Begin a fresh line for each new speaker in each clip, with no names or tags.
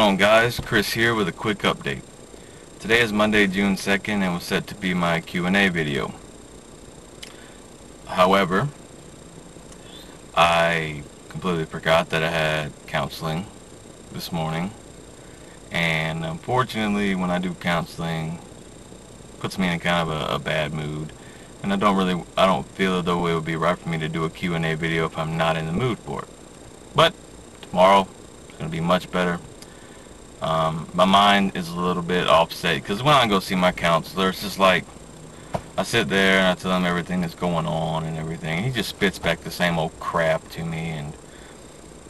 going, guys? Chris here with a quick update. Today is Monday, June 2nd, and was set to be my Q&A video. However, I completely forgot that I had counseling this morning, and unfortunately when I do counseling, it puts me in kind of a bad mood, and I don't feel as though it would be right for me to do a Q&A video if I'm not in the mood for it. But tomorrow it's going to be much better. My mind is a little bit offset because when I go see my counselor, it's just like I sit there and I tell him everything that's going on and everything. He just spits back the same old crap to me, and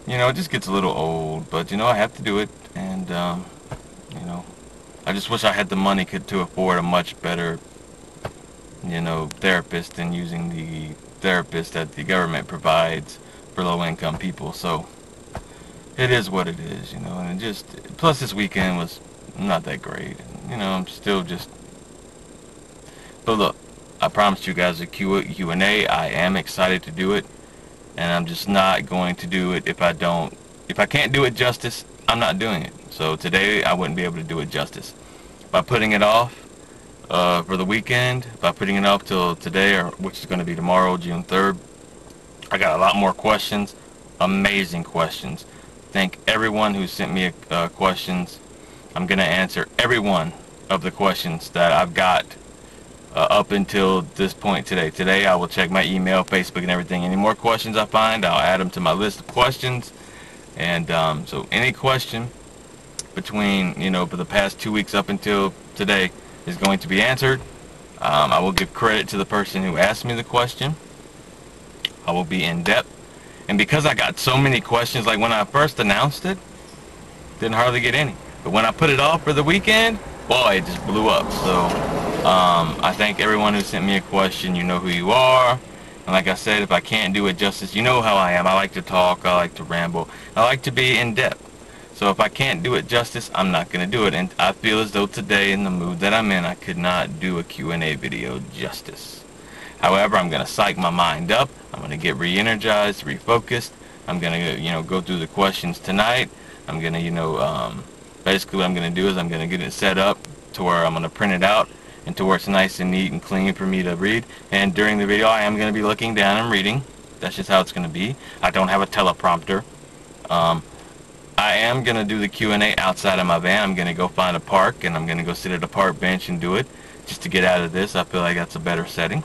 it just gets a little old. But I have to do it, and I just wish I had the money to afford a much better therapist than using the therapist that the government provides for low-income people. So it is what it is, and plus this weekend was not that great. I'm still just, but look, I promised you guys a Q&A. I am excited to do it, and I'm just not going to do it if I can't do it justice, I'm not doing it. So today I wouldn't be able to do it justice. By putting it off for the weekend, by putting it off till today, which is going to be tomorrow, June 3rd, I got a lot more questions, amazing questions. Thank everyone who sent me questions. I'm going to answer every one of the questions that I've got up until this point today. Today I will check my email, Facebook, and everything. Any more questions I find, I'll add them to my list of questions. And so any question between, for the past 2 weeks up until today is going to be answered. I will give credit to the person who asked me the question. I will be in depth. And because I got so many questions, like when I first announced it, didn't hardly get any. But when I put it off for the weekend, boy, it just blew up. So I thank everyone who sent me a question. You know who you are. And like I said, if I can't do it justice, you know how I am. I like to talk. I like to ramble. I like to be in depth. So if I can't do it justice, I'm not going to do it. And I feel as though today, in the mood that I'm in, I could not do a Q&A video justice. However, I'm going to psych my mind up. I'm going to get re-energized, refocused. I'm going to, go through the questions tonight. I'm going to, basically what I'm going to do is I'm going to get it set up to where I'm going to print it out and to where it's nice and neat and clean for me to read. And during the video, I am going to be looking down and reading. That's just how it's going to be. I don't have a teleprompter. I am going to do the Q&A outside of my van. I'm going to go find a park, and I'm going to go sit at a park bench and do it just to get out of this. I feel like that's a better setting.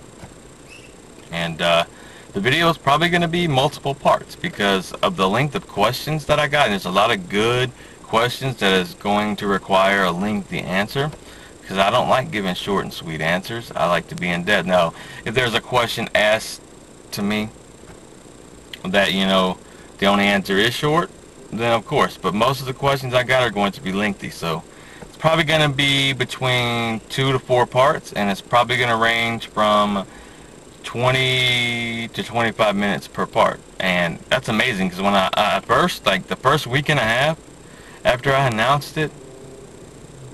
And the video is probably going to be multiple parts because of the length of questions that I got. And there's a lot of good questions that is going to require a lengthy answer because I don't like giving short and sweet answers. I like to be in depth. Now, if there's a question asked to me that, the only answer is short, then of course. But most of the questions I got are going to be lengthy. So it's probably going to be between 2 to 4 parts, and it's probably going to range from 20 to 25 minutes per part. And that's amazing because when I first, like the first week and a half after I announced it,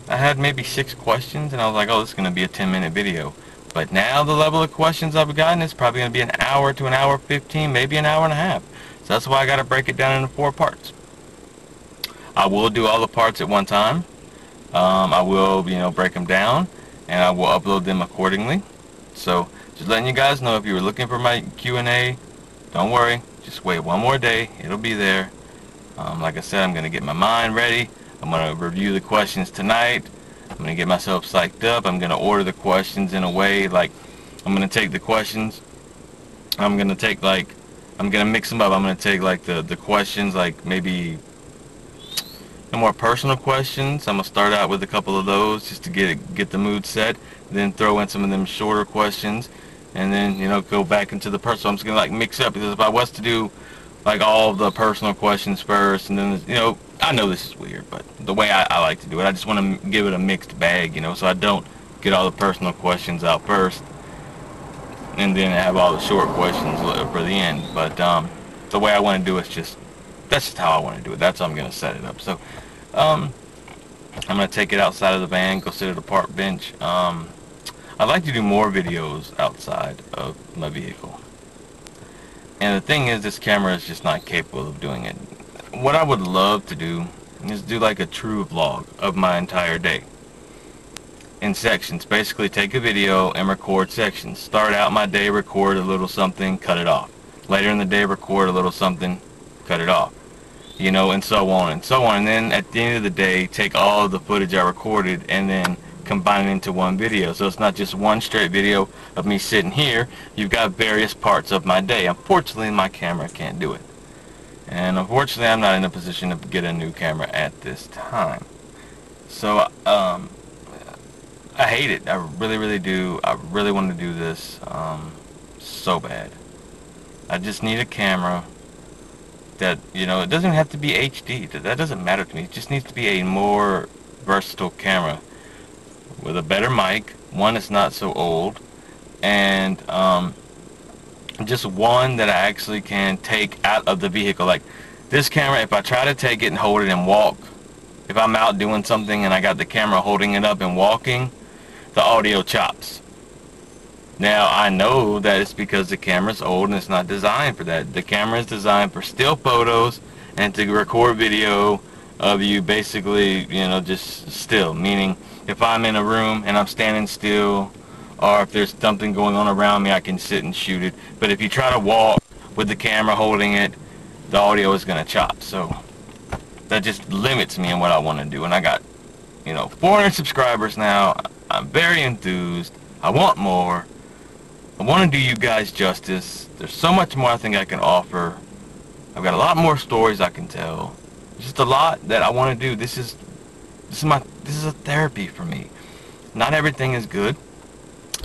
I had maybe 6 questions, and I was like, oh, this is going to be a 10-minute video. But now the level of questions I've gotten is probably going to be an hour to an hour 15, maybe an hour and a half. So that's why I got to break it down into 4 parts. I will do all the parts at one time. I will, break them down, and I will upload them accordingly. So just letting you guys know, if you were looking for my Q&A, don't worry. Just wait one more day. It'll be there. Like I said, I'm going to get my mind ready. I'm going to review the questions tonight. I'm going to get myself psyched up. I'm going to order the questions in a way, like, I'm going to take the questions. I'm going to mix them up. I'm going to take, like, the questions, like, maybe the more personal questions. I'm going to start out with a couple of those just to get the mood set. Then throw in some of them shorter questions. And then, go back into the personal. I'm just going to, like, mix up. Because if I was to do, like, all the personal questions first, and then, I know this is weird, but the way I like to do it, I just want to give it a mixed bag, so I don't get all the personal questions out first, and then have all the short questions for the end. But the way I want to do it is that's just how I want to do it. That's how I'm going to set it up. So I'm going to take it outside of the van, go sit at a park bench. I'd like to do more videos outside of my vehicle. And the thing is, this camera is just not capable of doing it. What I would love to do Just do like a true vlog of my entire day in sections. Basically take a video and record sections. Start out my day, record a little something, cut it off. Later in the day, record a little something, cut it off. You know, and so on and so on. And then at the end of the day, take all of the footage I recorded and then combine it into one video. So it's not just one straight video of me sitting here. You've got various parts of my day. Unfortunately, my camera can't do it. And unfortunately, I'm not in a position to get a new camera at this time. So, I hate it. I really, really do. I really want to do this so bad. I just need a camera that, you know, it doesn't have to be HD. That doesn't matter to me. It just needs to be a more versatile camera with a better mic, one that's not so old, and just one that I actually can take out of the vehicle. Like this camera, if I try to take it and hold it and walk, if I'm out doing something and I got the camera holding it up and walking, the audio chops. Now I know that it's because the camera's old and it's not designed for that. The camera is designed for still photos and to record video of you basically, you know, just still. Meaning if I'm in a room and I'm standing still, or if there's something going on around me, I can sit and shoot it. But if you try to walk with the camera holding it, the audio is going to chop. So that just limits me in what I want to do. And I got, you know, 400 subscribers now. I'm very enthused. I want more. I want to do you guys justice. There's so much more I think I can offer. I've got a lot more stories I can tell. Just a lot that I want to do. This is a therapy for me. Not everything is good.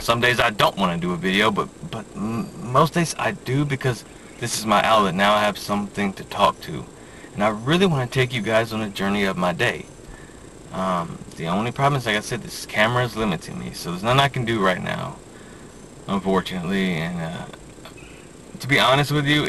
Some days I don't want to do a video, but most days I do, because this is my outlet. Now I have something to talk to. And I really want to take you guys on a journey of my day. The only problem is, like I said, this camera is limiting me, so there's nothing I can do right now, unfortunately. And to be honest with you,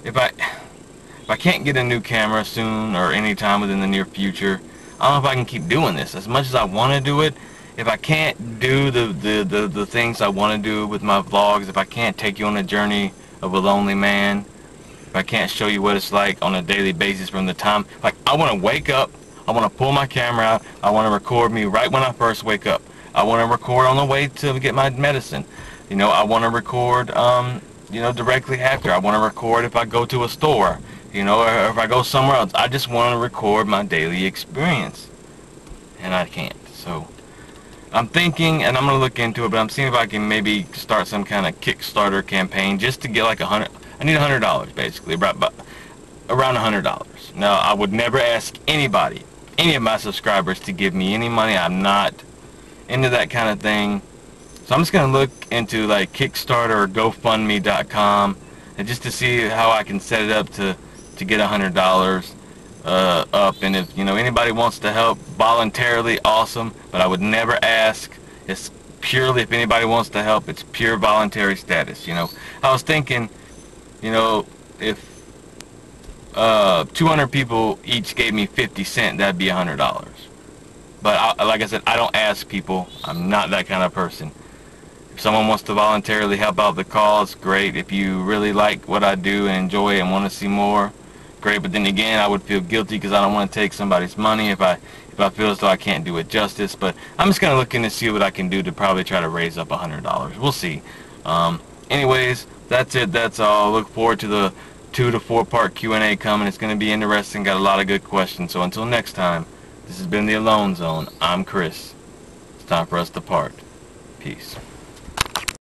if I can't get a new camera soon or anytime within the near future, I don't know if I can keep doing this. As much as I want to do it, if I can't do the things I want to do with my vlogs, if I can't take you on a journey of a lonely man, if I can't show you what it's like on a daily basis from the time, like, I want to wake up, I want to pull my camera out, I want to record me right when I first wake up. I want to record on the way to get my medicine. You know, I want to record, you know, directly after. I want to record if I go to a store, you know, or if I go somewhere else. I just want to record my daily experience. And I can't. So I'm thinking, and I'm going to look into it, but I'm seeing if I can maybe start some kind of Kickstarter campaign just to get like I need $100 basically, around $100. Now, I would never ask anybody, any of my subscribers, to give me any money. I'm not into that kind of thing. So I'm just going to look into like Kickstarter or GoFundMe.com, and just to see how I can set it up to get $100 up. And if, you know, anybody wants to help voluntarily, awesome, but I would never ask. It's purely, if anybody wants to help, it's pure voluntary status. You know, I was thinking, you know, if 200 people each gave me 50 cents, that'd be $100. But like I said, I don't ask people. I'm not that kind of person. If someone wants to voluntarily help out the cause, great. If you really like what I do and enjoy it and want to see more, great. But then again, I would feel guilty because I don't want to take somebody's money if I feel as though I can't do it justice. But I'm just going to look in to see what I can do to probably try to raise up $100. We'll see. Anyways, that's it. That's all. Look forward to the 2 to 4 part Q&A coming. It's going to be interesting. Got a lot of good questions. So until next time, this has been The Alone Zone. I'm Chris. It's time for us to part. Peace.